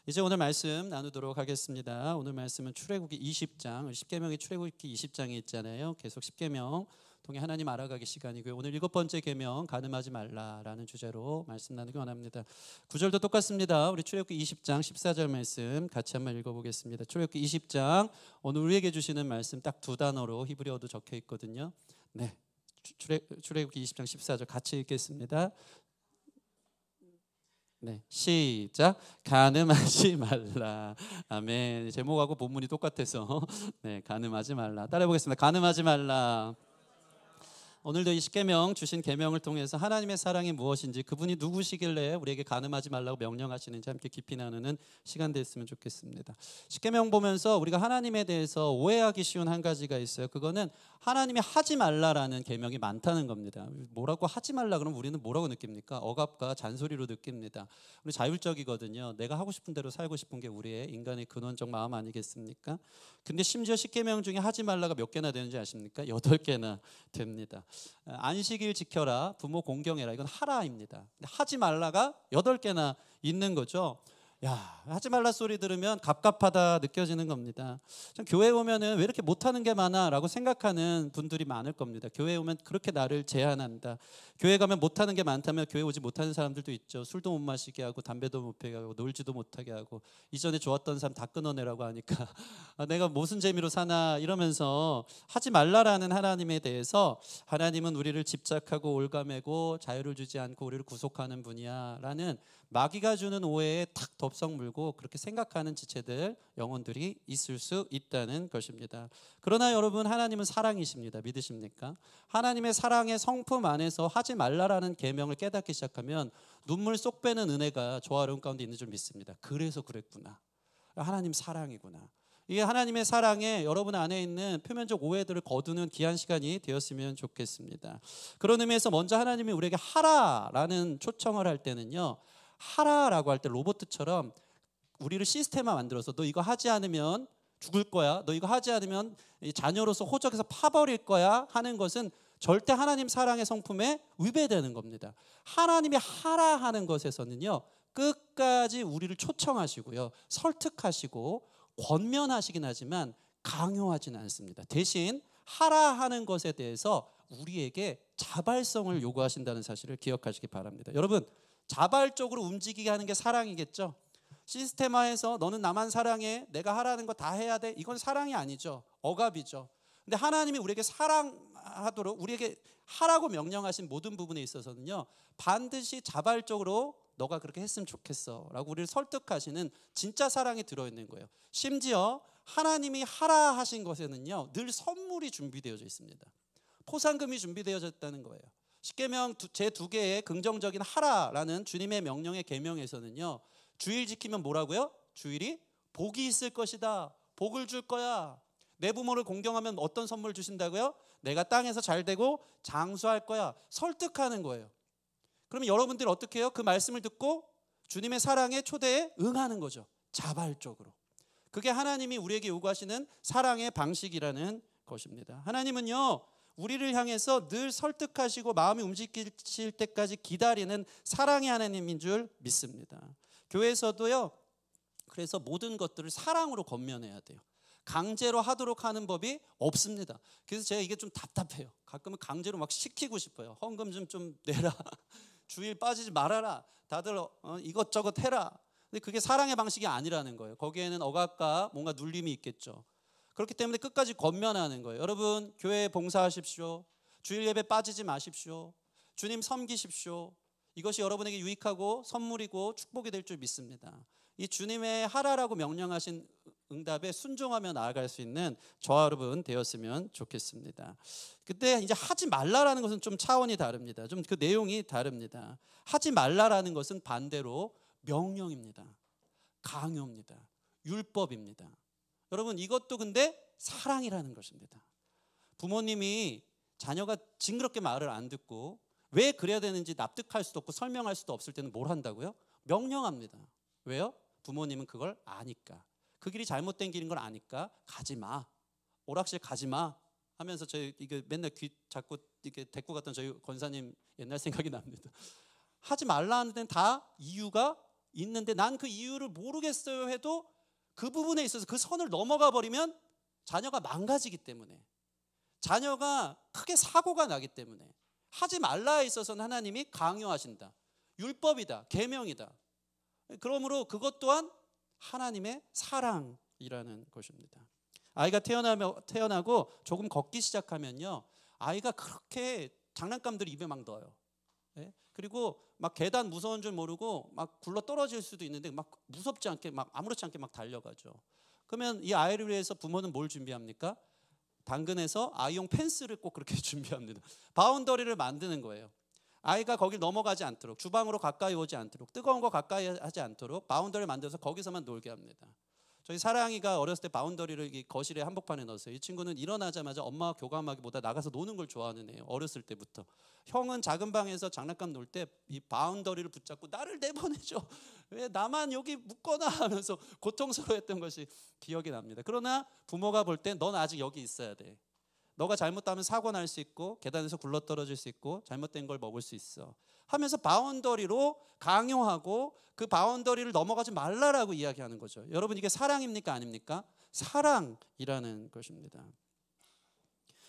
이제 오늘 말씀 나누도록 하겠습니다. 오늘 말씀은 출애굽기 20장, 십계명이 출애굽기 20장에 있잖아요. 계속 십계명 통해 하나님 알아가기 시간이고요. 오늘 7번째 계명 간음하지 말라라는 주제로 말씀 나누기 원합니다. 구절도 똑같습니다. 우리 출애굽기 20장 14절 말씀 같이 한번 읽어보겠습니다. 출애굽기 20장 오늘 우리에게 주시는 말씀 딱 두 단어로 히브리어도 적혀 있거든요. 네, 출애굽기 20장 14절 같이 읽겠습니다. 네, 시작. 간음하지 말라. 아멘. 제목하고 본문이 똑같아서 네, 간음하지 말라. 따라해 보겠습니다. 간음하지 말라. 오늘도 이 십계명 주신 계명을 통해서 하나님의 사랑이 무엇인지, 그분이 누구시길래 우리에게 간음하지 말라고 명령하시는지 함께 깊이 나누는 시간 됐으면 좋겠습니다. 십계명 보면서 우리가 하나님에 대해서 오해하기 쉬운 한 가지가 있어요. 그거는 하나님이 하지 말라라는 계명이 많다는 겁니다. 뭐라고 하지 말라 그러면 우리는 뭐라고 느낍니까? 억압과 잔소리로 느낍니다. 우리 자율적이거든요. 내가 하고 싶은 대로 살고 싶은 게 우리의 인간의 근원적 마음 아니겠습니까? 근데 심지어 십계명 중에 하지 말라가 몇 개나 되는지 아십니까? 8개나 됩니다. 안식일 지켜라, 부모 공경해라, 이건 하라입니다. 근데 하지 말라가 8개나 있는 거죠. 야, 하지 말라 소리 들으면 갑갑하다 느껴지는 겁니다. 참 교회 오면은 왜 이렇게 못하는 게 많아 라고 생각하는 분들이 많을 겁니다. 교회 오면 그렇게 나를 제한한다. 교회 가면 못하는 게 많다면 교회 오지 못하는 사람들도 있죠. 술도 못 마시게 하고 담배도 못 피게 하고 놀지도 못하게 하고 이전에 좋았던 사람 다 끊어내라고 하니까 내가 무슨 재미로 사나 이러면서 하지 말라라는 하나님에 대해서, 하나님은 우리를 집착하고 올가매고 자유를 주지 않고 우리를 구속하는 분이야 라는 마귀가 주는 오해에 탁 덥석 물고 그렇게 생각하는 지체들, 영혼들이 있을 수 있다는 것입니다. 그러나 여러분, 하나님은 사랑이십니다. 믿으십니까? 하나님의 사랑의 성품 안에서 하지 말라라는 계명을 깨닫기 시작하면 눈물 쏙 빼는 은혜가 조화로운 가운데 있는 줄 믿습니다. 그래서 그랬구나. 하나님 사랑이구나. 이게 하나님의 사랑에 여러분 안에 있는 표면적 오해들을 거두는 귀한 시간이 되었으면 좋겠습니다. 그런 의미에서 먼저 하나님이 우리에게 하라라는 초청을 할 때는요, 하라라고 할 때 로봇처럼 우리를 시스템화 만들어서 너 이거 하지 않으면 죽을 거야, 너 이거 하지 않으면 자녀로서 호적에서 파버릴 거야 하는 것은 절대 하나님 사랑의 성품에 위배되는 겁니다. 하나님이 하라 하는 것에서는요, 끝까지 우리를 초청하시고요, 설득하시고 권면하시긴 하지만 강요하지는 않습니다. 대신 하라 하는 것에 대해서 우리에게 자발성을 요구하신다는 사실을 기억하시기 바랍니다. 여러분, 자발적으로 움직이게 하는 게 사랑이겠죠. 시스템화해서 너는 나만 사랑해, 내가 하라는 거 다 해야 돼, 이건 사랑이 아니죠. 억압이죠. 근데 하나님이 우리에게 사랑하도록 우리에게 하라고 명령하신 모든 부분에 있어서는요, 반드시 자발적으로 너가 그렇게 했으면 좋겠어 라고 우리를 설득하시는 진짜 사랑이 들어있는 거예요. 심지어 하나님이 하라 하신 것에는요, 늘 선물이 준비되어져 있습니다. 포상금이 준비되어져 있다는 거예요. 십계명 제 2개의 긍정적인 하라라는 주님의 명령의 계명에서는요, 주일 지키면 뭐라고요? 주일이 복이 있을 것이다, 복을 줄 거야. 내 부모를 공경하면 어떤 선물 주신다고요? 내가 땅에서 잘 되고 장수할 거야. 설득하는 거예요. 그러면 여러분들이 어떻게 해요? 그 말씀을 듣고 주님의 사랑의 초대에 응하는 거죠. 자발적으로. 그게 하나님이 우리에게 요구하시는 사랑의 방식이라는 것입니다. 하나님은요, 우리를 향해서 늘 설득하시고 마음이 움직이실 때까지 기다리는 사랑의 하나님인 줄 믿습니다. 교회에서도요, 그래서 모든 것들을 사랑으로 권면해야 돼요. 강제로 하도록 하는 법이 없습니다. 그래서 제가 이게 좀 답답해요. 가끔은 강제로 막 시키고 싶어요. 헌금 좀 내라. 주일 빠지지 말아라. 다들 이것저것 해라. 근데 그게 사랑의 방식이 아니라는 거예요. 거기에는 억압과 뭔가 눌림이 있겠죠. 그렇기 때문에 끝까지 권면하는 거예요. 여러분, 교회에 봉사하십시오. 주일 예배 빠지지 마십시오. 주님 섬기십시오. 이것이 여러분에게 유익하고 선물이고 축복이 될 줄 믿습니다. 이 주님의 하라라고 명령하신 응답에 순종하며 나아갈 수 있는 저와 여러분 되었으면 좋겠습니다. 그때 이제 하지 말라라는 것은 좀 차원이 다릅니다. 좀 그 내용이 다릅니다. 하지 말라라는 것은 반대로 명령입니다. 강요입니다. 율법입니다. 여러분, 이것도 근데 사랑이라는 것입니다. 부모님이 자녀가 징그럽게 말을 안 듣고 왜 그래야 되는지 납득할 수도 없고 설명할 수도 없을 때는 뭘 한다고요? 명령합니다. 왜요? 부모님은 그걸 아니까. 그 길이 잘못된 길인 걸 아니까 가지 마, 오락실 가지 마 하면서 저희 이게 맨날 귀 자꾸 이렇게 데리고 갔던 저희 권사님 옛날 생각이 납니다. 하지 말라 하는 데는 다 이유가 있는데 난 그 이유를 모르겠어요 해도 그 부분에 있어서 그 선을 넘어가 버리면 자녀가 망가지기 때문에, 자녀가 크게 사고가 나기 때문에 하지 말라에 있어서는 하나님이 강요하신다. 율법이다. 계명이다. 그러므로 그것 또한 하나님의 사랑이라는 것입니다. 아이가 태어나고 조금 걷기 시작하면요, 아이가 그렇게 장난감들 입에 막 넣어요. 예? 그리고 막 계단 무서운 줄 모르고 막 굴러 떨어질 수도 있는데 막 무섭지 않게 막 아무렇지 않게 막 달려가죠. 그러면 이 아이를 위해서 부모는 뭘 준비합니까? 당근에서 아이용 펜스를 꼭 그렇게 준비합니다. 바운더리를 만드는 거예요. 아이가 거길 넘어가지 않도록, 주방으로 가까이 오지 않도록, 뜨거운 거 가까이 하지 않도록 바운더리를 만들어서 거기서만 놀게 합니다. 저희 사랑이가 어렸을 때 바운더리를 이 거실에 한복판에 넣었어요. 이 친구는 일어나자마자 엄마와 교감하기보다 나가서 노는 걸 좋아하는 애예요. 어렸을 때부터. 형은 작은 방에서 장난감 놀 때 이 바운더리를 붙잡고 나를 내보내줘, 왜 나만 여기 묶어놔 하면서 고통스러워했던 것이 기억이 납니다. 그러나 부모가 볼 때 넌 아직 여기 있어야 돼. 너가 잘못하면 사고 날 수 있고 계단에서 굴러떨어질 수 있고 잘못된 걸 먹을 수 있어 하면서 바운더리로 강요하고 그 바운더리를 넘어가지 말라라고 이야기하는 거죠. 여러분, 이게 사랑입니까 아닙니까? 사랑이라는 것입니다.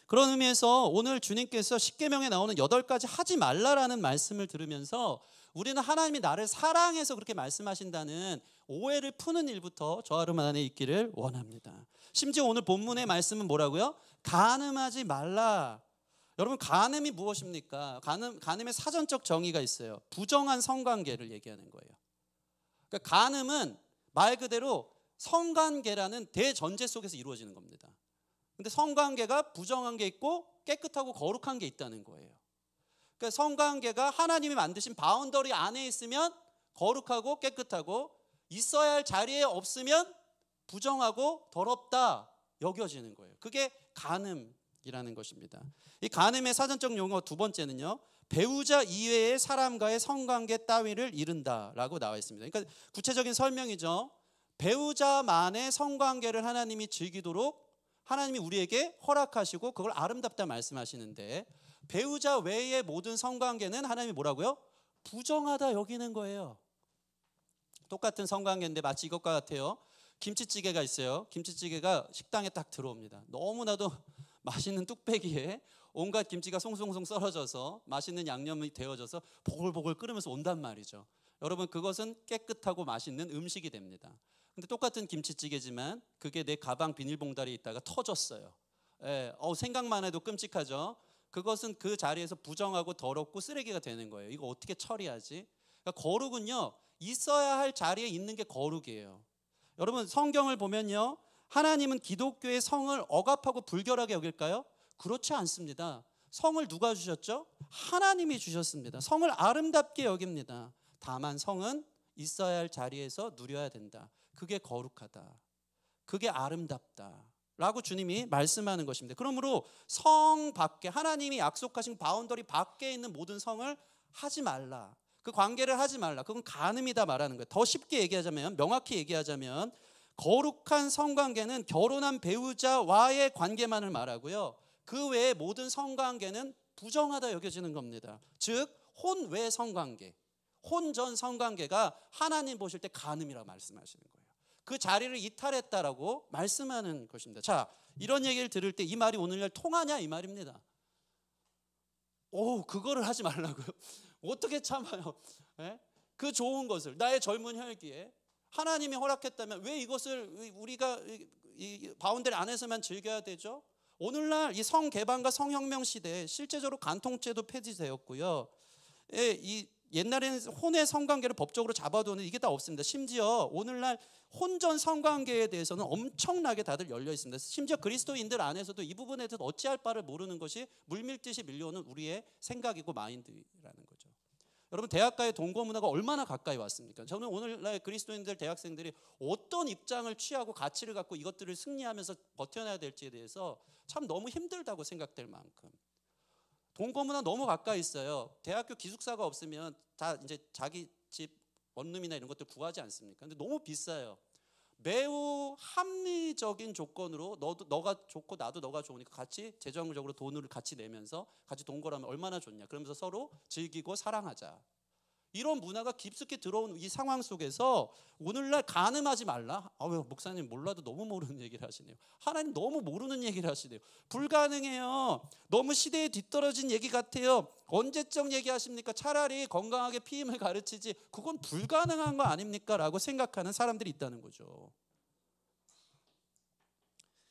그런 의미에서 오늘 주님께서 십계명에 나오는 8가지 하지 말라라는 말씀을 들으면서 우리는 하나님이 나를 사랑해서 그렇게 말씀하신다는 오해를 푸는 일부터 저 하루 만에 있기를 원합니다. 심지어 오늘 본문의 말씀은 뭐라고요? 간음하지 말라. 여러분, 간음이 무엇입니까? 간음의 사전적 정의가 있어요. 부정한 성관계를 얘기하는 거예요. 그러니까 간음은 말 그대로 성관계라는 대전제 속에서 이루어지는 겁니다. 근데 성관계가 부정한 게 있고 깨끗하고 거룩한 게 있다는 거예요. 그러니까 성관계가 하나님이 만드신 바운더리 안에 있으면 거룩하고 깨끗하고, 있어야 할 자리에 없으면 부정하고 더럽다 여겨지는 거예요. 그게 간음이라는 것입니다. 이 간음의 사전적 용어 두 번째는요, 배우자 이외의 사람과의 성관계 따위를 이른다라고 나와 있습니다. 그러니까 구체적인 설명이죠. 배우자만의 성관계를 하나님이 즐기도록 하나님이 우리에게 허락하시고 그걸 아름답다 말씀하시는데, 배우자 외의 모든 성관계는 하나님이 뭐라고요? 부정하다 여기는 거예요. 똑같은 성관계인데 마치 이것과 같아요. 김치찌개가 있어요. 김치찌개가 식당에 딱 들어옵니다. 너무나도 맛있는 뚝배기에 온갖 김치가 송송송 썰어져서 맛있는 양념이 되어져서 보글보글 끓으면서 온단 말이죠. 여러분, 그것은 깨끗하고 맛있는 음식이 됩니다. 근데 똑같은 김치찌개지만 그게 내 가방 비닐봉다리에 있다가 터졌어요. 생각만 해도 끔찍하죠. 그것은 그 자리에서 부정하고 더럽고 쓰레기가 되는 거예요. 이거 어떻게 처리하지? 그러니까 거룩은요, 있어야 할 자리에 있는 게 거룩이에요. 여러분, 성경을 보면요, 하나님은 기독교의 성을 억압하고 불결하게 여길까요? 그렇지 않습니다. 성을 누가 주셨죠? 하나님이 주셨습니다. 성을 아름답게 여깁니다. 다만 성은 있어야 할 자리에서 누려야 된다. 그게 거룩하다. 그게 아름답다. 라고 주님이 말씀하는 것입니다. 그러므로 성 밖에, 하나님이 약속하신 바운더리 밖에 있는 모든 성을 하지 말라. 그 관계를 하지 말라. 그건 간음이다 말하는 거예요. 더 쉽게 얘기하자면, 명확히 얘기하자면, 거룩한 성관계는 결혼한 배우자와의 관계만을 말하고요, 그 외의 모든 성관계는 부정하다 여겨지는 겁니다. 즉 혼외 성관계, 혼전 성관계가 하나님 보실 때 간음이라고 말씀하시는 거예요. 그 자리를 이탈했다라고 말씀하는 것입니다. 자, 이런 얘기를 들을 때 이 말이 오늘날 통하냐 이 말입니다. 그거를 하지 말라고요? 어떻게 참아요? 그 좋은 것을 나의 젊은 혈기에 하나님이 허락했다면 왜 이것을 우리가 이 바운더리 안에서만 즐겨야 되죠? 오늘날 이 성개방과 성혁명 시대에 실제적으로 간통죄도 폐지되었고요, 이 옛날에는 혼의 성관계를 법적으로 잡아두는 이게 다 없습니다. 심지어 오늘날 혼전 성관계에 대해서는 엄청나게 다들 열려 있습니다. 심지어 그리스도인들 안에서도 이 부분에 대해서 어찌할 바를 모르는 것이 물밀듯이 밀려오는 우리의 생각이고 마인드라는 거죠. 여러분, 대학가의 동거문화가 얼마나 가까이 왔습니까? 저는 오늘날 그리스도인들 대학생들이 어떤 입장을 취하고 가치를 갖고 이것들을 승리하면서 버텨내야 될지에 대해서 참 너무 힘들다고 생각될 만큼 동거문화 너무 가까이 있어요. 대학교 기숙사가 없으면 다 이제 자기 집 원룸이나 이런 것들 구하지 않습니까? 근데 너무 비싸요. 매우 합리적인 조건으로 너가 좋고 나도 너가 좋으니까 같이 재정적으로 돈을 같이 내면서 같이 동거하면 얼마나 좋냐. 그러면서 서로 즐기고 사랑하자. 이런 문화가 깊숙이 들어온 이 상황 속에서 오늘날 간음하지 말라. 왜 목사님 몰라도 너무 모르는 얘기를 하시네요. 하나님 너무 모르는 얘기를 하시네요. 불가능해요. 너무 시대에 뒤떨어진 얘기 같아요. 언제적 얘기하십니까? 차라리 건강하게 피임을 가르치지 그건 불가능한 거 아닙니까? 라고 생각하는 사람들이 있다는 거죠.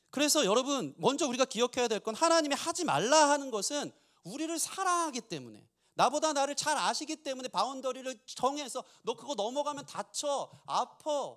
그래서 여러분 먼저 우리가 기억해야 될 건 하나님이 하지 말라 하는 것은 우리를 사랑하기 때문에, 나보다 나를 잘 아시기 때문에 바운더리를 정해서 너 그거 넘어가면 다쳐, 아파,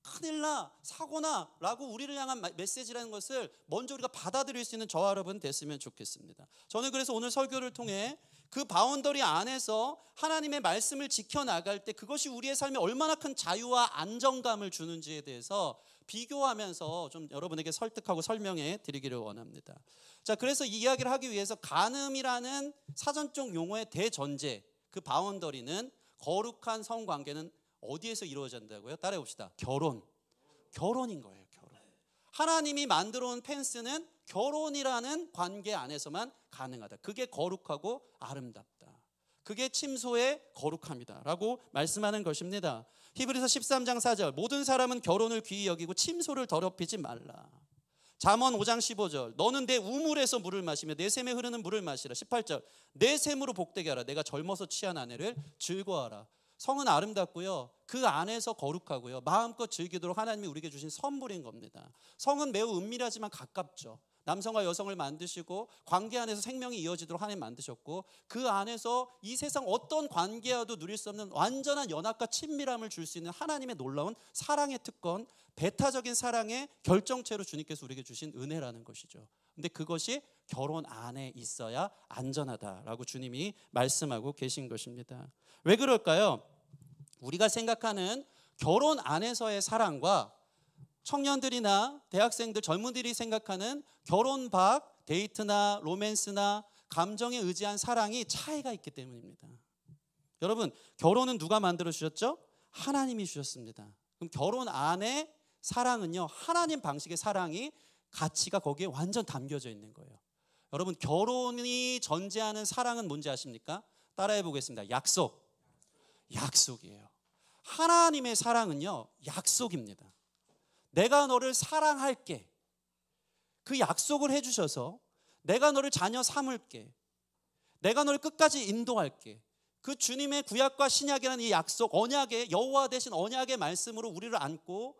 큰일 나, 사고나 라고 우리를 향한 메시지라는 것을 먼저 우리가 받아들일 수 있는 저와 여러분 됐으면 좋겠습니다. 저는 그래서 오늘 설교를 통해 그 바운더리 안에서 하나님의 말씀을 지켜나갈 때 그것이 우리의 삶에 얼마나 큰 자유와 안정감을 주는지에 대해서 비교하면서 좀 여러분에게 설득하고 설명해 드리기를 원합니다. 자, 그래서 이 이야기를 하기 위해서 간음이라는 사전적 용어의 대전제, 그 바운더리는 거룩한 성관계는 어디에서 이루어진다고요? 따라해 봅시다. 결혼인 거예요. 결혼. 하나님이 만들어 온 펜스는 결혼이라는 관계 안에서만 가능하다. 그게 거룩하고 아름답다. 그게 침소의 거룩함이다 라고 말씀하는 것입니다. 히브리서 13장 4절, 모든 사람은 결혼을 귀히 여기고 침소를 더럽히지 말라. 잠언 5장 15절, 너는 내 우물에서 물을 마시며 내 샘에 흐르는 물을 마시라. 18절, 내 샘으로 복되게 하라. 내가 젊어서 취한 아내를 즐거워하라. 성은 아름답고요, 그 안에서 거룩하고요, 마음껏 즐기도록 하나님이 우리에게 주신 선물인 겁니다. 성은 매우 은밀하지만 가깝죠. 남성과 여성을 만드시고 관계 안에서 생명이 이어지도록 하나님 만드셨고, 그 안에서 이 세상 어떤 관계와도 누릴 수 없는 완전한 연합과 친밀함을 줄 수 있는 하나님의 놀라운 사랑의 특권, 배타적인 사랑의 결정체로 주님께서 우리에게 주신 은혜라는 것이죠. 근데 그것이 결혼 안에 있어야 안전하다라고 주님이 말씀하고 계신 것입니다. 왜 그럴까요? 우리가 생각하는 결혼 안에서의 사랑과 청년들이나 대학생들, 젊은이들이 생각하는 결혼 밖 데이트나 로맨스나 감정에 의지한 사랑이 차이가 있기 때문입니다. 여러분, 결혼은 누가 만들어 주셨죠? 하나님이 주셨습니다. 그럼 결혼 안에 사랑은요, 하나님 방식의 사랑이, 가치가 거기에 완전 담겨져 있는 거예요. 여러분, 결혼이 전제하는 사랑은 뭔지 아십니까? 따라해 보겠습니다. 약속이에요. 하나님의 사랑은요, 약속입니다. 내가 너를 사랑할게. 그 약속을 해주셔서 내가 너를 자녀 삼을게. 내가 너를 끝까지 인도할게. 그 주님의 구약과 신약이라는 이 약속, 언약의 여호와 되신 언약의 말씀으로 우리를 안고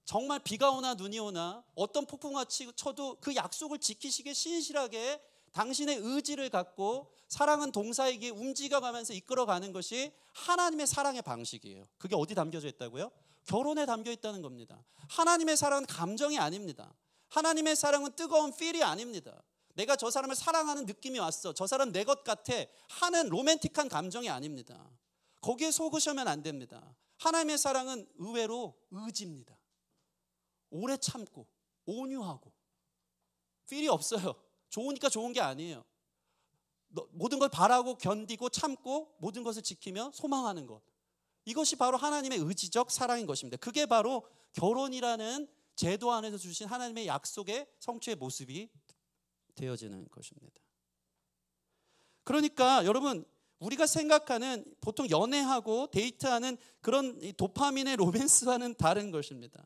정말 비가 오나 눈이 오나 어떤 폭풍과 쳐도 그 약속을 지키시기에 신실하게 당신의 의지를 갖고 사랑은 동사이기에 움직여가면서 이끌어가는 것이 하나님의 사랑의 방식이에요. 그게 어디 담겨져 있다고요? 결혼에 담겨 있다는 겁니다. 하나님의 사랑은 감정이 아닙니다. 하나님의 사랑은 뜨거운 필이 아닙니다. 내가 저 사람을 사랑하는 느낌이 왔어, 저 사람 내 것 같아 하는 로맨틱한 감정이 아닙니다. 거기에 속으시면 안 됩니다. 하나님의 사랑은 의외로 의지입니다. 오래 참고 온유하고 필이 없어요. 좋으니까 좋은 게 아니에요. 모든 걸 바라고 견디고 참고 모든 것을 지키며 소망하는 것, 이것이 바로 하나님의 의지적 사랑인 것입니다. 그게 바로 결혼이라는 제도 안에서 주신 하나님의 약속의 성취의 모습이 되어지는 것입니다. 그러니까 여러분, 우리가 생각하는 보통 연애하고 데이트하는 그런 도파민의 로맨스와는 다른 것입니다.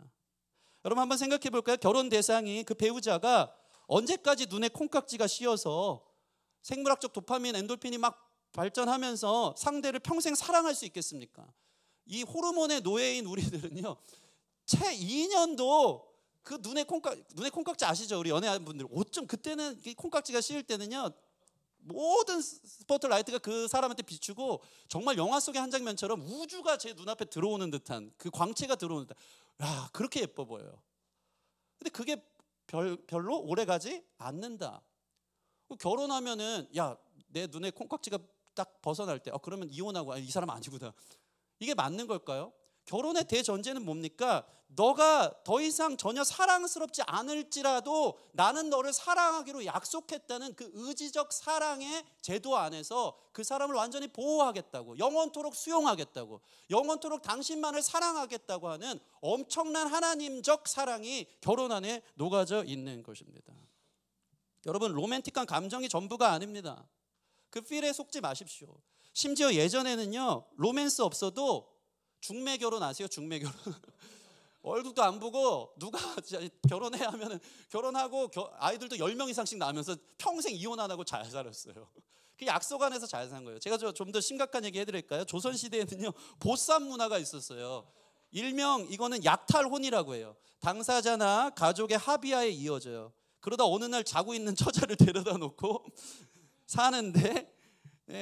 여러분 한번 생각해 볼까요? 결혼 대상이 그 배우자가 언제까지 눈에 콩깍지가 씌어서 생물학적 도파민, 엔돌핀이 막 발전하면서 상대를 평생 사랑할 수 있겠습니까? 이 호르몬의 노예인 우리들은요, 채 2년도 그 눈에 콩깍지 아시죠? 우리 연애하는 분들 어쩜 그때는 콩깍지가 씌일 때는요, 모든 스포트라이트가 그 사람한테 비추고 정말 영화 속의 한 장면처럼 우주가 제 눈앞에 들어오는 듯한, 그 광채가 들어오는 듯한, 야, 그렇게 예뻐 보여요. 근데 그게 별로 오래가지 않는다. 결혼하면은 야, 내 눈에 콩깍지가 딱 벗어날 때 그러면 이혼하고 이 사람 아니구나, 이게 맞는 걸까요? 결혼의 대전제는 뭡니까? 너가 더 이상 전혀 사랑스럽지 않을지라도 나는 너를 사랑하기로 약속했다는 그 의지적 사랑의 제도 안에서 그 사람을 완전히 보호하겠다고, 영원토록 수용하겠다고, 영원토록 당신만을 사랑하겠다고 하는 엄청난 하나님적 사랑이 결혼 안에 녹아져 있는 것입니다. 여러분, 로맨틱한 감정이 전부가 아닙니다. 그 필에 속지 마십시오. 심지어 예전에는요, 로맨스 없어도 중매 결혼 아세요? 중매 결혼. 얼굴도 안 보고 누가 결혼해 하면은 결혼하고 아이들도 10명 이상씩 낳으면서 평생 이혼 안 하고 잘 살았어요. 그 약속 안에서 잘 산 거예요. 제가 좀 더 심각한 얘기 해드릴까요? 조선시대에는요, 보쌈 문화가 있었어요. 일명 이거는 약탈혼이라고 해요. 당사자나 가족의 합의하에 이어져요. 그러다 어느 날 자고 있는 처자를 데려다 놓고 사는데,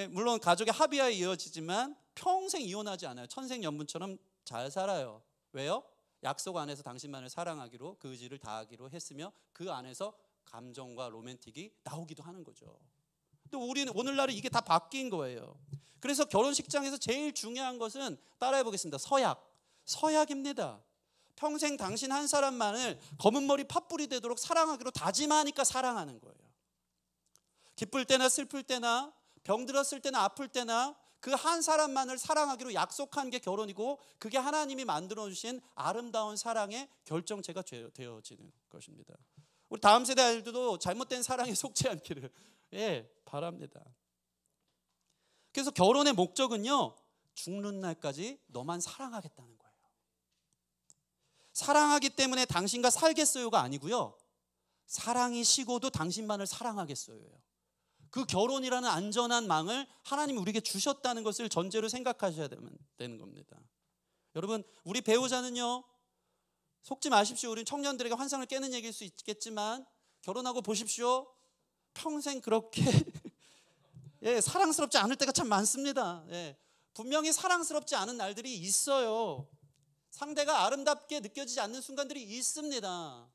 물론 가족의 합의하에 이어지지만 평생 이혼하지 않아요. 천생연분처럼 잘 살아요. 왜요? 약속 안에서 당신만을 사랑하기로 그 의지를 다하기로 했으며 그 안에서 감정과 로맨틱이 나오기도 하는 거죠. 근데 우리는 오늘날은 이게 다 바뀐 거예요. 그래서 결혼식장에서 제일 중요한 것은 따라해 보겠습니다. 서약입니다. 평생 당신 한 사람만을 검은 머리 팥불이 되도록 사랑하기로 다짐하니까 사랑하는 거예요. 기쁠 때나 슬플 때나 병들었을 때나 아플 때나 그 한 사람만을 사랑하기로 약속한 게 결혼이고, 그게 하나님이 만들어 주신 아름다운 사랑의 결정체가 되어지는 것입니다. 우리 다음 세대 아이들도 잘못된 사랑에 속지 않기를 바랍니다. 그래서 결혼의 목적은요, 죽는 날까지 너만 사랑하겠다는 거예요. 사랑하기 때문에 당신과 살겠어요가 아니고요, 사랑이 식어도 당신만을 사랑하겠어요예요. 그 결혼이라는 안전한 망을 하나님이 우리에게 주셨다는 것을 전제로 생각하셔야 되는 겁니다. 여러분, 우리 배우자는요, 속지 마십시오. 우리 청년들에게 환상을 깨는 얘기일 수 있겠지만 결혼하고 보십시오. 평생 그렇게 사랑스럽지 않을 때가 참 많습니다. 분명히 사랑스럽지 않은 날들이 있어요. 상대가 아름답게 느껴지지 않는 순간들이 있습니다.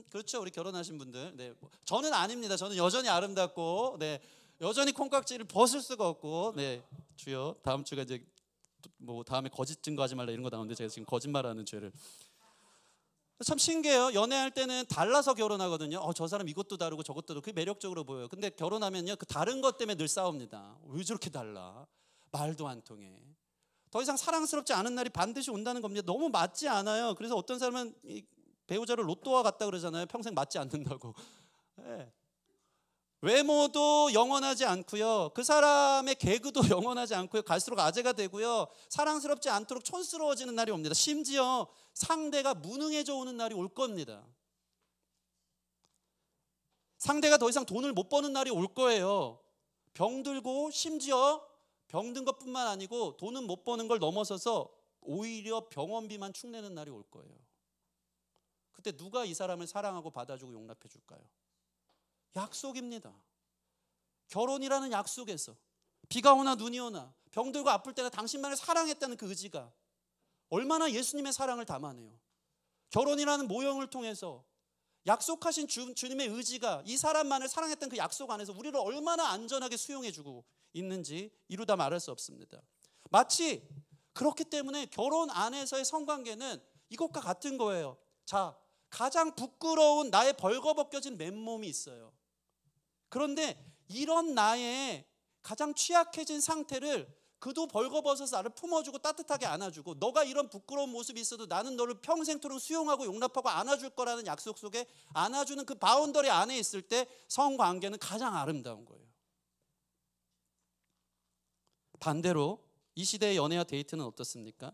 그렇죠, 우리 결혼하신 분들. 저는 아닙니다. 저는 여전히 아름답고, 여전히 콩깍지를 벗을 수가 없고, 주여, 다음 주가 이제 다음에 거짓 증거하지 말라 이런 거 나오는데 제가 지금 거짓말하는 죄를. 참 신기해요. 연애할 때는 달라서 결혼하거든요. 저 사람 이것도 다르고 저것도 다르고, 그게 매력적으로 보여요. 근데 결혼하면요, 그 다른 것 때문에 늘 싸웁니다. 왜 저렇게 달라? 말도 안 통해. 더 이상 사랑스럽지 않은 날이 반드시 온다는 겁니다. 너무 맞지 않아요. 그래서 어떤 사람은 배우자를 로또와 같다 그러잖아요. 평생 맞지 않는다고. 외모도 영원하지 않고요, 그 사람의 개그도 영원하지 않고요, 갈수록 아재가 되고요, 사랑스럽지 않도록 촌스러워지는 날이 옵니다. 심지어 상대가 무능해져 오는 날이 올 겁니다. 상대가 더 이상 돈을 못 버는 날이 올 거예요. 병들고, 심지어 병든 것뿐만 아니고 돈은 못 버는 걸 넘어서서 오히려 병원비만 축내는 날이 올 거예요. 그때 누가 이 사람을 사랑하고 받아주고 용납해 줄까요? 약속입니다. 결혼이라는 약속에서 비가 오나 눈이 오나 병들고 아플 때나 당신만을 사랑했다는 그 의지가 얼마나 예수님의 사랑을 담아내요. 결혼이라는 모형을 통해서 약속하신 주님의 의지가 이 사람만을 사랑했던 그 약속 안에서 우리를 얼마나 안전하게 수용해주고 있는지 이루다 말할 수 없습니다. 마치 그렇기 때문에 결혼 안에서의 성관계는 이것과 같은 거예요. 자, 가장 부끄러운 나의 벌거벗겨진 맨몸이 있어요. 그런데 이런 나의 가장 취약해진 상태를 그도 벌거벗어서 나를 품어주고 따뜻하게 안아주고, 너가 이런 부끄러운 모습이 있어도 나는 너를 평생토록 수용하고 용납하고 안아줄 거라는 약속 속에 안아주는 그 바운더리 안에 있을 때 성관계는 가장 아름다운 거예요. 반대로 이 시대의 연애와 데이트는 어떻습니까?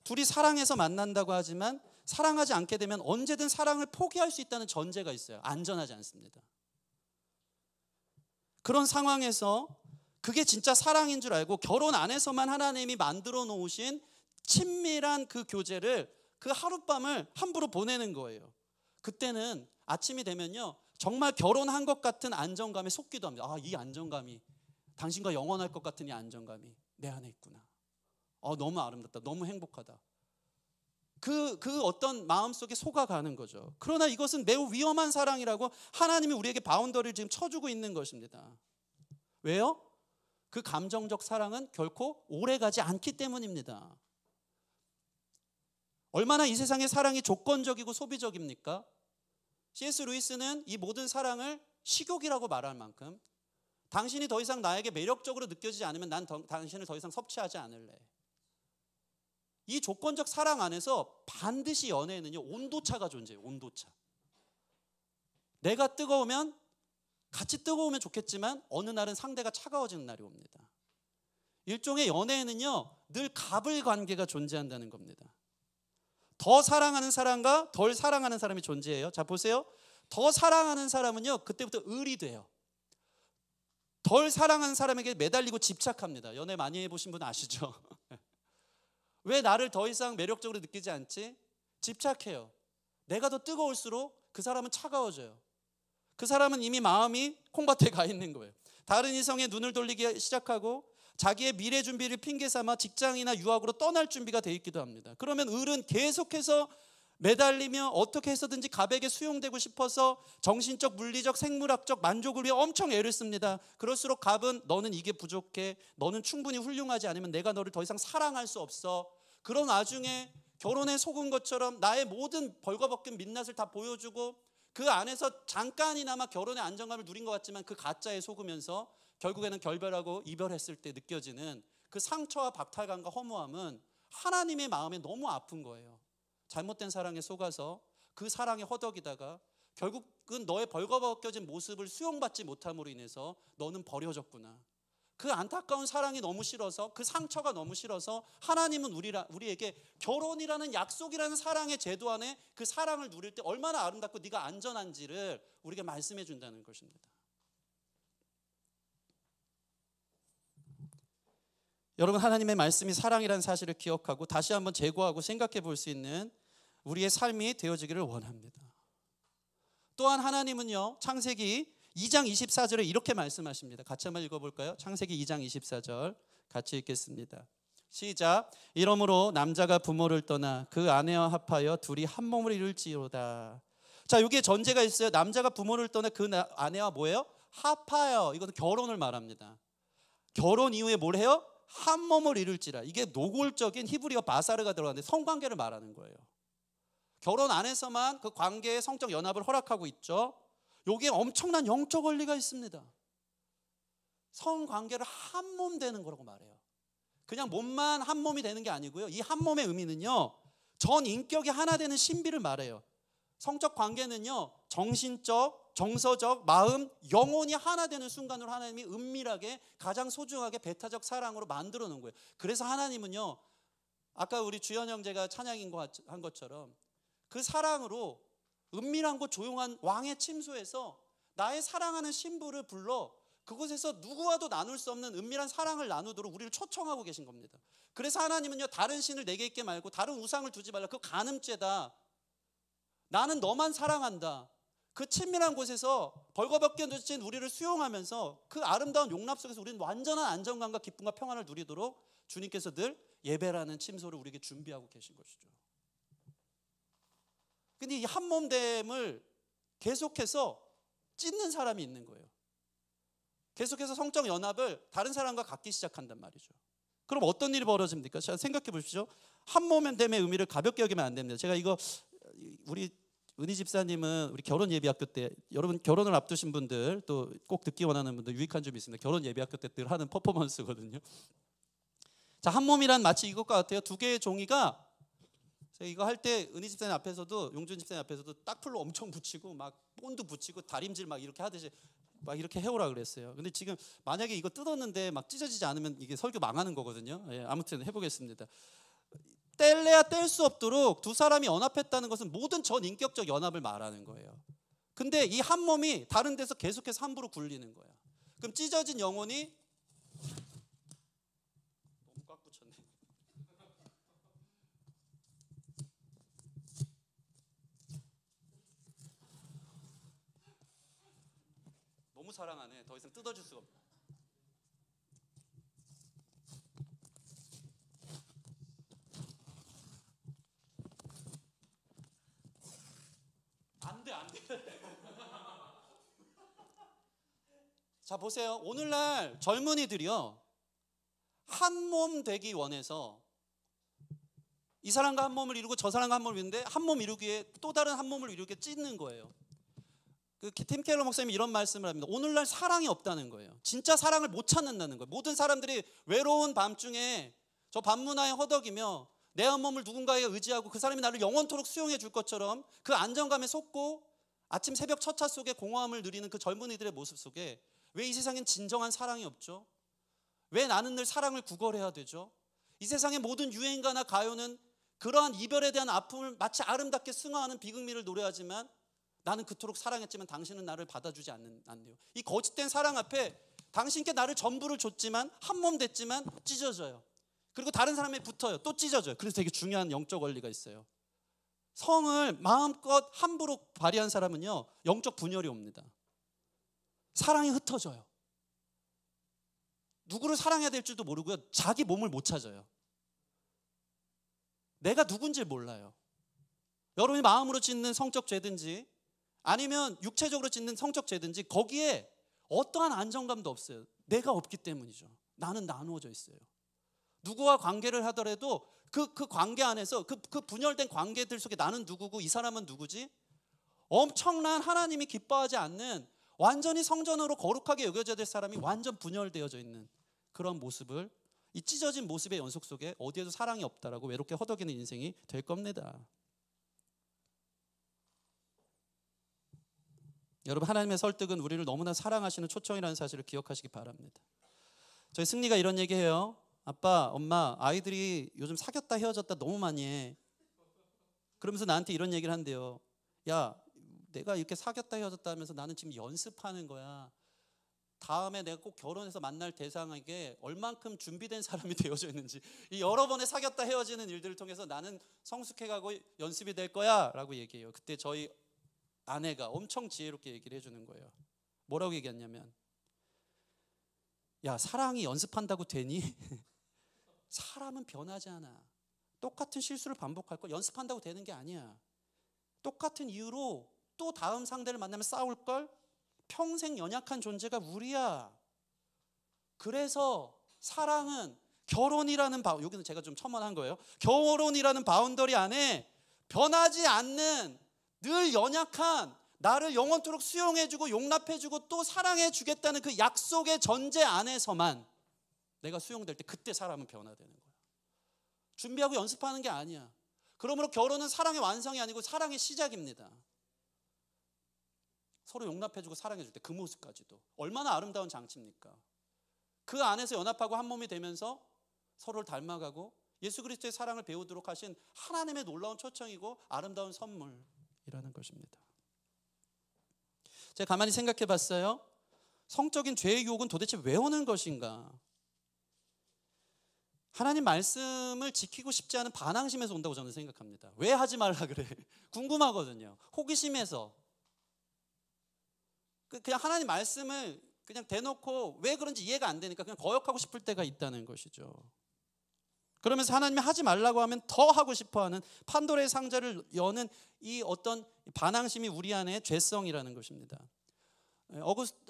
둘이 사랑해서 만난다고 하지만 사랑하지 않게 되면 언제든 사랑을 포기할 수 있다는 전제가 있어요. 안전하지 않습니다. 그런 상황에서 그게 진짜 사랑인 줄 알고 결혼 안에서만 하나님이 만들어 놓으신 친밀한 그 교제를, 그 하룻밤을 함부로 보내는 거예요. 그때는 아침이 되면요, 정말 결혼한 것 같은 안정감에 속기도 합니다. 이 안정감이, 당신과 영원할 것 같은 이 안정감이 내 안에 있구나. 너무 아름답다. 너무 행복하다. 그 어떤 마음속에 속아가는 거죠. 그러나 이것은 매우 위험한 사랑이라고 하나님이 우리에게 바운더리를 지금 쳐주고 있는 것입니다. 왜요? 그 감정적 사랑은 결코 오래가지 않기 때문입니다. 얼마나 이 세상의 사랑이 조건적이고 소비적입니까? C.S. 루이스는 이 모든 사랑을 식욕이라고 말할 만큼, 당신이 더 이상 나에게 매력적으로 느껴지지 않으면 난 당신을 더 이상 섭취하지 않을래. 이 조건적 사랑 안에서 반드시 연애에는요, 온도차가 존재해요. 온도차. 내가 뜨거우면 같이 뜨거우면 좋겠지만 어느 날은 상대가 차가워지는 날이 옵니다. 일종의 연애에는요 늘 갑을 관계가 존재한다는 겁니다. 더 사랑하는 사람과 덜 사랑하는 사람이 존재해요. 자 보세요. 더 사랑하는 사람은요 그때부터 을이 돼요. 덜 사랑하는 사람에게 매달리고 집착합니다. 연애 많이 해보신 분 아시죠? 왜 나를 더 이상 매력적으로 느끼지 않지? 집착해요. 내가 더 뜨거울수록 그 사람은 차가워져요. 그 사람은 이미 마음이 콩밭에 가 있는 거예요. 다른 이성에 눈을 돌리기 시작하고 자기의 미래 준비를 핑계 삼아 직장이나 유학으로 떠날 준비가 돼 있기도 합니다. 그러면 을은 계속해서 매달리며 어떻게 해서든지 갑에게 수용되고 싶어서 정신적, 물리적, 생물학적 만족을 위해 엄청 애를 씁니다. 그럴수록 갑은 너는 이게 부족해, 너는 충분히 훌륭하지 않으면 내가 너를 더 이상 사랑할 수 없어. 그런 와중에 결혼에 속은 것처럼 나의 모든 벌거벗긴 민낯을 다 보여주고 그 안에서 잠깐이나마 결혼의 안정감을 누린 것 같지만 그 가짜에 속으면서 결국에는 결별하고 이별했을 때 느껴지는 그 상처와 박탈감과 허무함은 하나님의 마음에 너무 아픈 거예요. 잘못된 사랑에 속아서 그 사랑에 허덕이다가 결국은 너의 벌거벗겨진 모습을 수용받지 못함으로 인해서 너는 버려졌구나. 그 안타까운 사랑이 너무 싫어서 그 상처가 너무 싫어서 하나님은 우리에게 결혼이라는 약속이라는 사랑의 제도 안에 그 사랑을 누릴 때 얼마나 아름답고 네가 안전한지를 우리에게 말씀해 준다는 것입니다. 여러분 하나님의 말씀이 사랑이라는 사실을 기억하고 다시 한번 재고하고 생각해 볼 수 있는 우리의 삶이 되어지기를 원합니다. 또한 하나님은요 창세기 2장 24절에 이렇게 말씀하십니다. 같이 한번 읽어볼까요? 창세기 2장 24절 같이 읽겠습니다. 시작. 이러므로 남자가 부모를 떠나 그 아내와 합하여 둘이 한 몸을 이룰지로다. 자 여기에 전제가 있어요. 남자가 부모를 떠나 그 아내와 뭐예요? 합하여. 이것은 결혼을 말합니다. 결혼 이후에 뭘 해요? 한 몸을 이룰지라. 이게 노골적인 히브리어 바사르가 들어가는데 성관계를 말하는 거예요. 결혼 안에서만 그 관계의 성적 연합을 허락하고 있죠. 여기에 엄청난 영적 원리가 있습니다. 성관계를 한 몸 되는 거라고 말해요. 그냥 몸만 한 몸이 되는 게 아니고요. 이 한 몸의 의미는요 전 인격이 하나 되는 신비를 말해요. 성적 관계는요 정신적, 정서적, 마음, 영혼이 하나 되는 순간으로 하나님이 은밀하게 가장 소중하게 배타적 사랑으로 만들어 놓은 거예요. 그래서 하나님은요 아까 우리 주연 형제가 찬양인 한 것처럼 그 사랑으로 은밀하고 조용한 왕의 침소에서 나의 사랑하는 신부를 불러 그곳에서 누구와도 나눌 수 없는 은밀한 사랑을 나누도록 우리를 초청하고 계신 겁니다. 그래서 하나님은요 다른 신을 내게 있게 말고 다른 우상을 두지 말라. 그 간음죄다. 나는 너만 사랑한다. 그 친밀한 곳에서 벌거벗겨진 우리를 수용하면서 그 아름다운 용납 속에서 우리는 완전한 안정감과 기쁨과 평안을 누리도록 주님께서 늘 예배라는 침소를 우리에게 준비하고 계신 것이죠. 근데 이 한몸됨을 계속해서 찢는 사람이 있는 거예요. 계속해서 성적 연합을 다른 사람과 갖기 시작한단 말이죠. 그럼 어떤 일이 벌어집니까? 자, 생각해 보십시오. 한몸됨의 의미를 가볍게 여기면 안 됩니다. 제가 이거 우리 은희 집사님은 우리 결혼 예비학교 때 여러분 결혼을 앞두신 분들 또 꼭 듣기 원하는 분들 유익한 점이 있습니다. 결혼 예비학교 때 늘 하는 퍼포먼스거든요. 자, 한몸이란 마치 이것과 같아요. 두 개의 종이가 제가 이거 할 때 은희 집사님 앞에서도 용준 집사님 앞에서도 딱풀로 엄청 붙이고 막 본드 붙이고 다림질 막 이렇게 하듯이 막 이렇게 해오라 그랬어요. 근데 지금 만약에 이거 뜯었는데 막 찢어지지 않으면 이게 설교 망하는 거거든요. 예, 아무튼 해보겠습니다. 뗄래야 뗄 수 없도록 두 사람이 연합했다는 것은 모든 전 인격적 연합을 말하는 거예요. 근데 이 한 몸이 다른 데서 계속해서 함부로 굴리는 거야. 그럼 찢어진 영혼이 너무 꽉 붙였네. 너무 사랑하네. 더 이상 뜯어줄 수가 없네. 안 돼. 자, 보세요. 오늘날 젊은이들이요 한 몸 되기 원해서 이 사람과 한 몸을 이루고 저 사람과 한 몸을 이루는데 한 몸 이루기에 또 다른 한 몸을 이루게 찢는 거예요. 팀 켈러 목사님이 이런 말씀을 합니다. 오늘날 사랑이 없다는 거예요. 진짜 사랑을 못 찾는다는 거예요. 모든 사람들이 외로운 밤중에 저 밤문화에 허덕이며 내 한 몸을 누군가에게 의지하고 그 사람이 나를 영원토록 수용해 줄 것처럼 그 안정감에 속고 아침 새벽 첫차 속에 공허함을 누리는 그 젊은이들의 모습 속에 왜 이 세상엔 진정한 사랑이 없죠? 왜 나는 늘 사랑을 구걸해야 되죠? 이 세상의 모든 유행가나 가요는 그러한 이별에 대한 아픔을 마치 아름답게 승화하는 비극미를 노래하지만 나는 그토록 사랑했지만 당신은 나를 받아주지 않네요. 이 거짓된 사랑 앞에 당신께 나를 전부를 줬지만 한 몸 됐지만 찢어져요. 그리고 다른 사람에 붙어요. 또 찢어져요. 그래서 되게 중요한 영적 원리가 있어요. 성을 마음껏 함부로 발휘한 사람은요, 영적 분열이 옵니다. 사랑이 흩어져요. 누구를 사랑해야 될 줄도 모르고요, 자기 몸을 못 찾아요. 내가 누군지 몰라요. 여러분이 마음으로 짓는 성적 죄든지 아니면 육체적으로 짓는 성적 죄든지 거기에 어떠한 안정감도 없어요. 내가 없기 때문이죠. 나는 나누어져 있어요. 누구와 관계를 하더라도 그 관계 안에서 그 분열된 관계들 속에 나는 누구고 이 사람은 누구지? 엄청난 하나님이 기뻐하지 않는 완전히 성전으로 거룩하게 여겨져야 될 사람이 완전 분열되어져 있는 그런 모습을, 이 찢어진 모습의 연속 속에 어디에도 사랑이 없다라고 외롭게 허덕이는 인생이 될 겁니다. 여러분, 하나님의 설득은 우리를 너무나 사랑하시는 초청이라는 사실을 기억하시기 바랍니다. 저희 승리가 이런 얘기해요. 아빠, 엄마, 아이들이 요즘 사귀었다 헤어졌다 너무 많이 해. 그러면서 나한테 이런 얘기를 한대요. 야, 내가 이렇게 사귀었다 헤어졌다 하면서 나는 지금 연습하는 거야. 다음에 내가 꼭 결혼해서 만날 대상에게 얼만큼 준비된 사람이 되어져 있는지, 이 여러 번의 사귀었다 헤어지는 일들을 통해서 나는 성숙해가고 연습이 될 거야 라고 얘기해요. 그때 저희 아내가 엄청 지혜롭게 얘기를 해주는 거예요. 뭐라고 얘기했냐면, 야, 사랑이 연습한다고 되니? 사람은 변하지 않아. 똑같은 실수를 반복할 걸. 연습한다고 되는 게 아니야. 똑같은 이유로 또 다음 상대를 만나면 싸울 걸. 평생 연약한 존재가 우리야. 그래서 사랑은 결혼이라는 여기는 제가 좀 첨언한 거예요. 결혼이라는 바운더리 안에 변하지 않는 늘 연약한 나를 영원토록 수용해주고 용납해주고 또 사랑해주겠다는 그 약속의 전제 안에서만 내가 수용될 때 그때 사람은 변화되는 거야. 준비하고 연습하는 게 아니야. 그러므로 결혼은 사랑의 완성이 아니고 사랑의 시작입니다. 서로 용납해주고 사랑해줄 때 그 모습까지도 얼마나 아름다운 장치입니까? 그 안에서 연합하고 한 몸이 되면서 서로를 닮아가고 예수 그리스도의 사랑을 배우도록 하신 하나님의 놀라운 초청이고 아름다운 선물이라는 것입니다. 제가 가만히 생각해 봤어요. 성적인 죄의 유혹은 도대체 왜 오는 것인가? 하나님 말씀을 지키고 싶지 않은 반항심에서 온다고 저는 생각합니다. 왜 하지 말라 그래? 궁금하거든요. 호기심에서. 그냥 하나님 말씀을 그냥 대놓고 왜 그런지 이해가 안 되니까 그냥 거역하고 싶을 때가 있다는 것이죠. 그러면서 하나님이 하지 말라고 하면 더 하고 싶어하는 판도라의 상자를 여는 이 어떤 반항심이 우리 안에 죄성이라는 것입니다.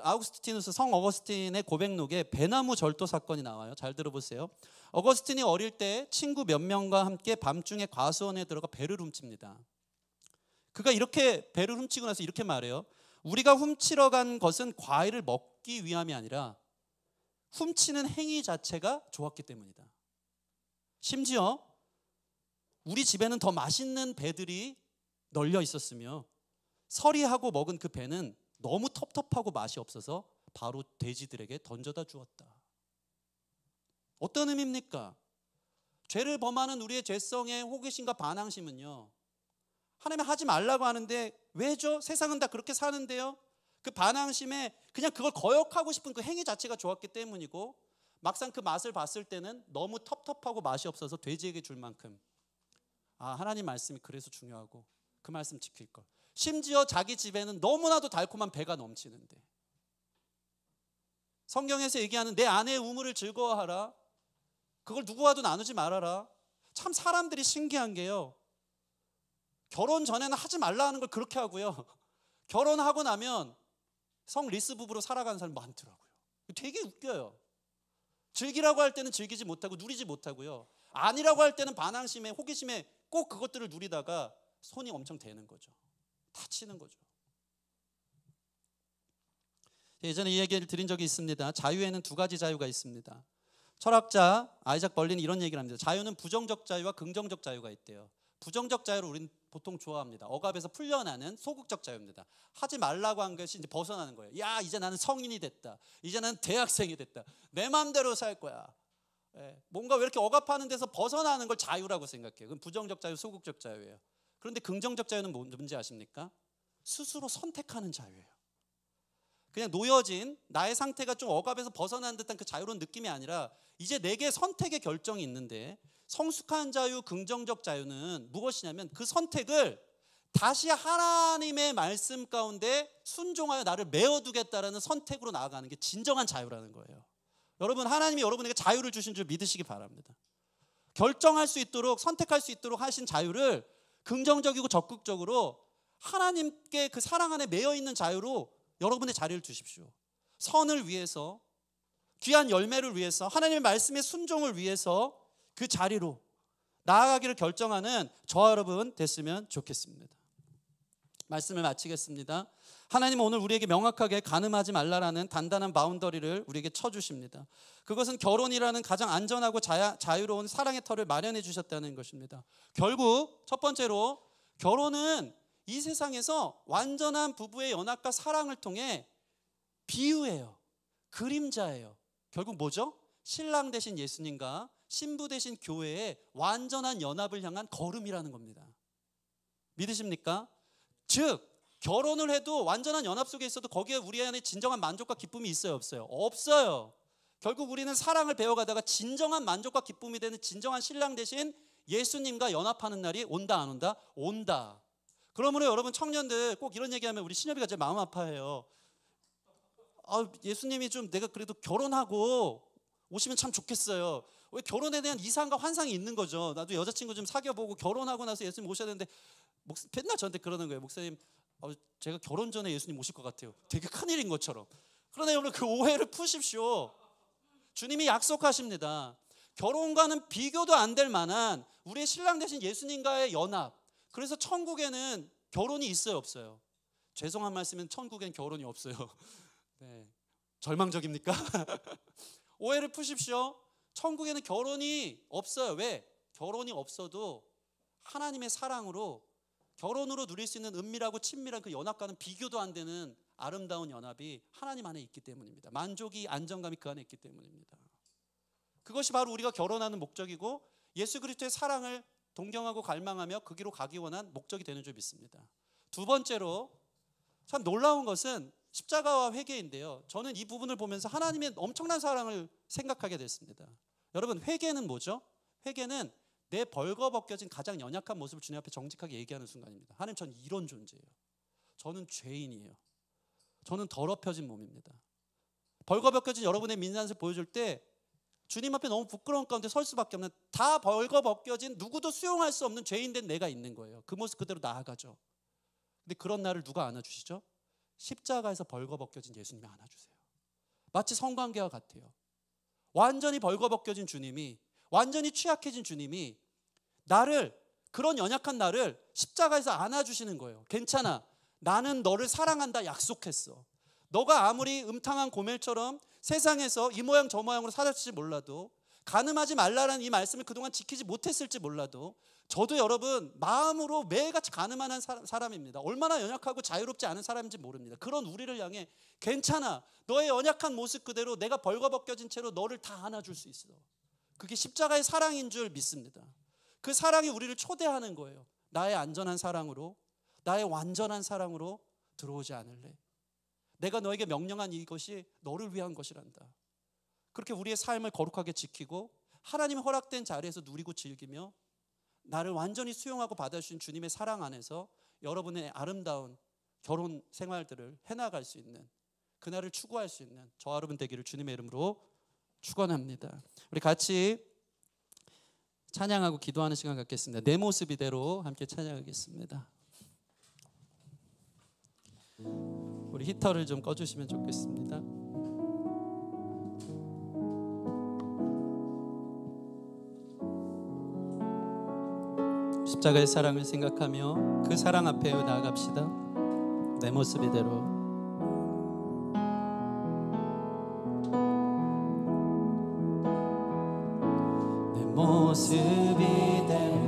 아우구스티누스, 성 어거스틴의 고백록에 배나무 절도 사건이 나와요. 잘 들어보세요. 어거스틴이 어릴 때 친구 몇 명과 함께 밤중에 과수원에 들어가 배를 훔칩니다. 그가 이렇게 배를 훔치고 나서 이렇게 말해요. 우리가 훔치러 간 것은 과일을 먹기 위함이 아니라 훔치는 행위 자체가 좋았기 때문이다. 심지어 우리 집에는 더 맛있는 배들이 널려 있었으며 서리하고 먹은 그 배는 너무 텁텁하고 맛이 없어서 바로 돼지들에게 던져다 주었다. 어떤 의미입니까? 죄를 범하는 우리의 죄성의 호기심과 반항심은요, 하나님이 하지 말라고 하는데 왜죠? 세상은 다 그렇게 사는데요. 그 반항심에 그냥 그걸 거역하고 싶은 그 행위 자체가 좋았기 때문이고 막상 그 맛을 봤을 때는 너무 텁텁하고 맛이 없어서 돼지에게 줄 만큼 하나님 말씀이 그래서 중요하고 그 말씀 지킬 걸. 심지어 자기 집에는 너무나도 달콤한 배가 넘치는데 성경에서 얘기하는 내 아내의 우물을 즐거워하라. 그걸 누구와도 나누지 말아라. 참 사람들이 신기한 게요. 결혼 전에는 하지 말라 하는 걸 그렇게 하고요. 결혼하고 나면 성 리스 부부로 살아가는 사람 많더라고요. 되게 웃겨요. 즐기라고 할 때는 즐기지 못하고 누리지 못하고요. 아니라고 할 때는 반항심에 호기심에 꼭 그것들을 누리다가 손이 엄청 대는 거죠. 다치는 거죠. 예전에 이 얘기를 드린 적이 있습니다. 자유에는 두 가지 자유가 있습니다. 철학자 아이작 벌린이 이런 얘기를 합니다. 자유는 부정적 자유와 긍정적 자유가 있대요. 부정적 자유를 우린 보통 좋아합니다. 억압에서 풀려나는 소극적 자유입니다. 하지 말라고 한 것이 이제 벗어나는 거예요. 야, 이제 나는 성인이 됐다. 이제 나는 대학생이 됐다. 내 마음대로 살 거야. 뭔가 왜 이렇게 억압하는 데서 벗어나는 걸 자유라고 생각해요. 그건 부정적 자유, 소극적 자유예요. 그런데 긍정적 자유는 뭔지 아십니까? 스스로 선택하는 자유예요. 그냥 놓여진 나의 상태가 좀 억압에서 벗어난 듯한 그 자유로운 느낌이 아니라 이제 내게 선택의 결정이 있는데, 성숙한 자유, 긍정적 자유는 무엇이냐면 그 선택을 다시 하나님의 말씀 가운데 순종하여 나를 메어두겠다라는 선택으로 나아가는 게 진정한 자유라는 거예요. 여러분, 하나님이 여러분에게 자유를 주신 줄 믿으시기 바랍니다. 결정할 수 있도록, 선택할 수 있도록 하신 자유를 긍정적이고 적극적으로 하나님께 그 사랑 안에 매여 있는 자유로 여러분의 자리를 주십시오. 선을 위해서, 귀한 열매를 위해서, 하나님의 말씀의 순종을 위해서 그 자리로 나아가기를 결정하는 저와 여러분 됐으면 좋겠습니다. 말씀을 마치겠습니다. 하나님은 오늘 우리에게 명확하게 간음하지 말라라는 단단한 바운더리를 우리에게 쳐주십니다. 그것은 결혼이라는 가장 안전하고 자유로운 사랑의 터를 마련해 주셨다는 것입니다. 결국 첫 번째로, 결혼은 이 세상에서 완전한 부부의 연합과 사랑을 통해 비유예요. 그림자예요. 결국 뭐죠? 신랑 되신 예수님과 신부 되신 교회의 완전한 연합을 향한 걸음이라는 겁니다. 믿으십니까? 즉, 결혼을 해도 완전한 연합 속에 있어도 거기에 우리 안에 진정한 만족과 기쁨이 있어요, 없어요? 없어요. 결국 우리는 사랑을 배워가다가 진정한 만족과 기쁨이 되는 진정한 신랑 되신 예수님과 연합하는 날이 온다, 안 온다? 온다. 그러므로 여러분 청년들 꼭 이런 얘기하면 우리 신협이가 제 마음 아파해요. 예수님이 좀 내가 그래도 결혼하고 오시면 참 좋겠어요. 왜 결혼에 대한 이상과 환상이 있는 거죠. 나도 여자친구 좀 사귀어보고 결혼하고 나서 예수님 오셔야 되는데, 맨날 저한테 그러는 거예요. 목사님, 제가 결혼 전에 예수님 오실 것 같아요. 되게 큰일인 것처럼. 그러나 여러분, 그 오해를 푸십시오. 주님이 약속하십니다. 결혼과는 비교도 안 될 만한 우리의 신랑 되신 예수님과의 연합. 그래서 천국에는 결혼이 있어요, 없어요? 죄송한 말씀은 천국엔 결혼이 없어요. 네. 절망적입니까? 오해를 푸십시오. 천국에는 결혼이 없어요. 왜? 결혼이 없어도 하나님의 사랑으로, 결혼으로 누릴 수 있는 은밀하고 친밀한 그 연합과는 비교도 안 되는 아름다운 연합이 하나님 안에 있기 때문입니다. 만족이, 안정감이 그 안에 있기 때문입니다. 그것이 바로 우리가 결혼하는 목적이고 예수 그리스도의 사랑을 동경하고 갈망하며 그 길로 가기 원한 목적이 되는 줄 믿습니다. 두 번째로, 참 놀라운 것은 십자가와 회개인데요. 저는 이 부분을 보면서 하나님의 엄청난 사랑을 생각하게 됐습니다. 여러분, 회개는 뭐죠? 회개는 내 벌거벗겨진 가장 연약한 모습을 주님 앞에 정직하게 얘기하는 순간입니다. 하나님, 저는 이런 존재예요. 저는 죄인이에요. 저는 더럽혀진 몸입니다. 벌거벗겨진 여러분의 민낯을 보여줄 때 주님 앞에 너무 부끄러운 가운데 설 수밖에 없는, 다 벌거벗겨진 누구도 수용할 수 없는 죄인된 내가 있는 거예요. 그 모습 그대로 나아가죠. 근데 그런 나를 누가 안아주시죠? 십자가에서 벌거벗겨진 예수님이 안아주세요. 마치 성관계와 같아요. 완전히 벌거벗겨진 주님이, 완전히 취약해진 주님이 나를, 그런 연약한 나를 십자가에서 안아주시는 거예요. 괜찮아, 나는 너를 사랑한다 약속했어. 너가 아무리 음탕한 고멜처럼 세상에서 이 모양 저 모양으로 살았을지 몰라도, 간음하지 말라라는 이 말씀을 그동안 지키지 못했을지 몰라도, 저도 여러분 마음으로 매일같이 간음하는 사람입니다. 얼마나 연약하고 자유롭지 않은 사람인지 모릅니다. 그런 우리를 향해 괜찮아, 너의 연약한 모습 그대로 내가 벌거벗겨진 채로 너를 다 안아줄 수 있어. 그게 십자가의 사랑인 줄 믿습니다. 그 사랑이 우리를 초대하는 거예요. 나의 안전한 사랑으로, 나의 완전한 사랑으로 들어오지 않을래? 내가 너에게 명령한 이것이 너를 위한 것이란다. 그렇게 우리의 삶을 거룩하게 지키고 하나님 허락된 자리에서 누리고 즐기며 나를 완전히 수용하고 받아주신 주님의 사랑 안에서 여러분의 아름다운 결혼 생활들을 해나갈 수 있는, 그날을 추구할 수 있는 저와 여러분 되기를 주님의 이름으로 축원합니다. 우리 같이 찬양하고 기도하는 시간 갖겠습니다. 내 모습 이대로 함께 찬양하겠습니다. 우리 히터를 좀 꺼주시면 좋겠습니다. 십자가의 사랑을 생각하며 그 사랑 앞에 나아갑시다. 내 모습 이대로. 내 모습 이대로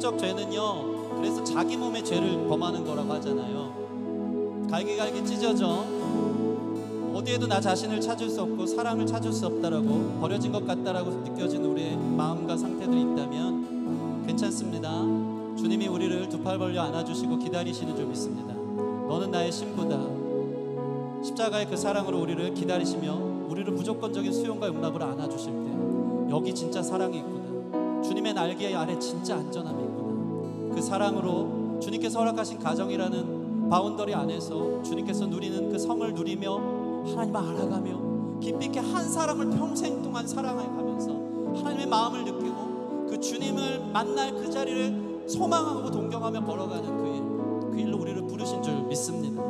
성적 죄는요, 그래서 자기 몸의 죄를 범하는 거라고 하잖아요. 갈기갈기 찢어져 어디에도 나 자신을 찾을 수 없고 사랑을 찾을 수 없다라고, 버려진 것 같다라고 느껴진 우리의 마음과 상태들이 있다면 괜찮습니다. 주님이 우리를 두 팔 벌려 안아주시고 기다리시는 줄 믿습니다. 너는 나의 신부다. 십자가의 그 사랑으로 우리를 기다리시며 우리를 무조건적인 수용과 용납으로 안아주실 때, 여기 진짜 사랑이 있구나, 주님의 날개 아래 진짜 안전함이 있구나, 그 사랑으로 주님께서 허락하신 가정이라는 바운더리 안에서 주님께서 누리는 그 성을 누리며 하나님을 알아가며 깊이 있게 한 사람을 평생 동안 사랑해 가면서 하나님의 마음을 느끼고 그 주님을 만날 그 자리를 소망하고 동경하며 걸어가는 그 일로 우리를 부르신 줄 믿습니다.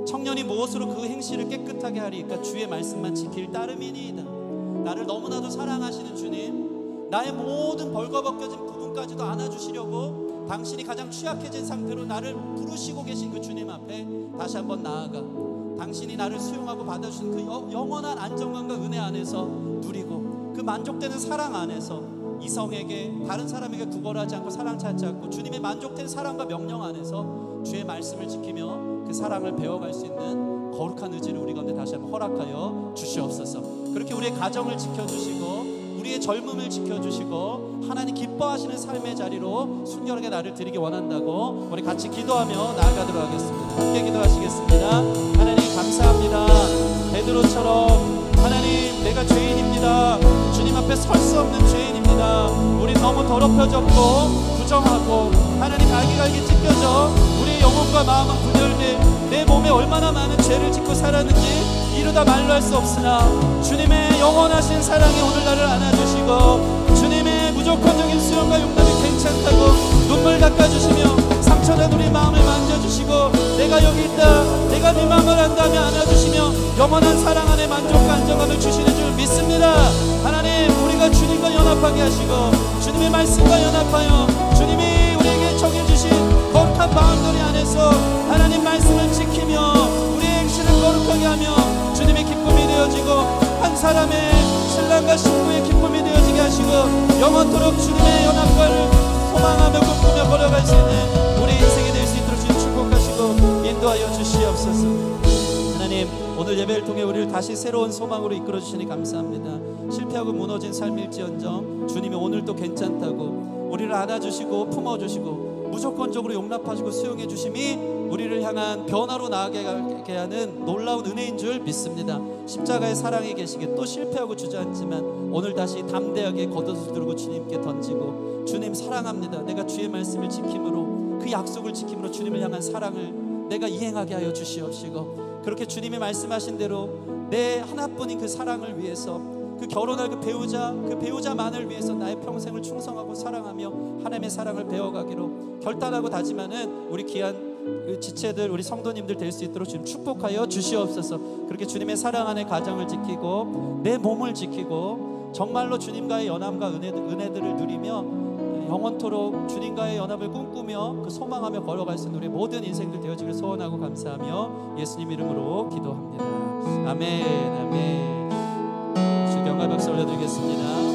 청년이 무엇으로 그 행실을 깨끗하게 하리까? 주의 말씀만 지킬 따름이니이다. 나를 너무나도 사랑하시는 주님, 나의 모든 벌거벗겨진 부분까지도 안아주시려고 당신이 가장 취약해진 상태로 나를 부르시고 계신 그 주님 앞에 다시 한번 나아가 당신이 나를 수용하고 받아주신 그 영원한 안정감과 은혜 안에서 누리고 그 만족되는 사랑 안에서 이성에게, 다른 사람에게 구걸하지 않고 사랑 찾지 않고 주님의 만족된 사랑과 명령 안에서 주의 말씀을 지키며 그 사랑을 배워갈 수 있는 거룩한 의지를 우리 가운데 다시 한번 허락하여 주시옵소서. 그렇게 우리의 가정을 지켜주시고 우리의 젊음을 지켜주시고 하나님 기뻐하시는 삶의 자리로 순결하게 나를 드리기 원한다고 우리 같이 기도하며 나아가도록 하겠습니다. 함께 기도하시겠습니다. 하나님 감사합니다. 베드로처럼 하나님, 내가 죄인입니다. 주님 앞에 설 수 없는 죄인입니다. 우리 너무 더럽혀졌고 부정하고 하나님 갈기갈기 찢겨져 우리의 영혼과 마음은 분열돼 내 몸에 얼마나 많은 죄를 짓고 살았는지 이루다 말로 할 수 없으나 주님의 영원하신 사랑이 오늘 나를 안아주시고 주님의 무조건적인 수용과 용납이 괜찮다고 눈물 닦아주시며 상처난 우리 마음을 만져주시고 내가 여기 있다, 내가 네 마음을 안다며 안아주시며 영원한 사랑 안에 만족과 안정감을 주시는 줄 믿습니다. 하나님, 우리가 주님과 연합하게 하시고 주님의 말씀과 연합하여 주님이 우리에게 정해주신 거룩한 마음들이 안에서 하나님 말씀을 지키며 우리의 행실을 거룩하게 하며 주님의 기쁨이 되어지고 한 사람의 신랑과 신부의 기쁨이 되어지게 하시고 영원토록 주님의 연합과를 소망하며 꿈꾸며 걸어갈 수 있는 우리 인생이 될 수 있도록 주님 축복하시고 인도하여 주시옵소서. 하나님, 오늘 예배를 통해 우리를 다시 새로운 소망으로 이끌어주시니 감사합니다. 실패하고 무너진 삶일지언정 주님이 오늘도 괜찮다고 우리를 안아주시고 품어주시고 무조건적으로 용납하시고 수용해 주심이 우리를 향한 변화로 나아가게 하는 놀라운 은혜인 줄 믿습니다. 십자가의 사랑에 계시게 또 실패하고 주저앉지만 오늘 다시 담대하게 겉옷을 들고 주님께 던지고 주님 사랑합니다. 내가 주의 말씀을 지킴으로 그 약속을 지킴으로 주님을 향한 사랑을 내가 이행하게 하여 주시옵시고 그렇게 주님이 말씀하신 대로 내 하나뿐인 그 사랑을 위해서 그 결혼할 그 배우자만을 위해서 나의 평생을 충성하고 사랑하며 하나님의 사랑을 배워가기로 결단하고 다짐하는 우리 귀한 지체들, 우리 성도님들 될 수 있도록 주님 축복하여 주시옵소서. 그렇게 주님의 사랑 안에 가정을 지키고 내 몸을 지키고 정말로 주님과의 연합과 은혜들을 누리며 영원토록 주님과의 연합을 꿈꾸며 그 소망하며 걸어갈 수 있는 우리 모든 인생들 되어지기를 소원하고 감사하며 예수님 이름으로 기도합니다. 아멘. 아멘. 영광 박수 올려드리겠습니다.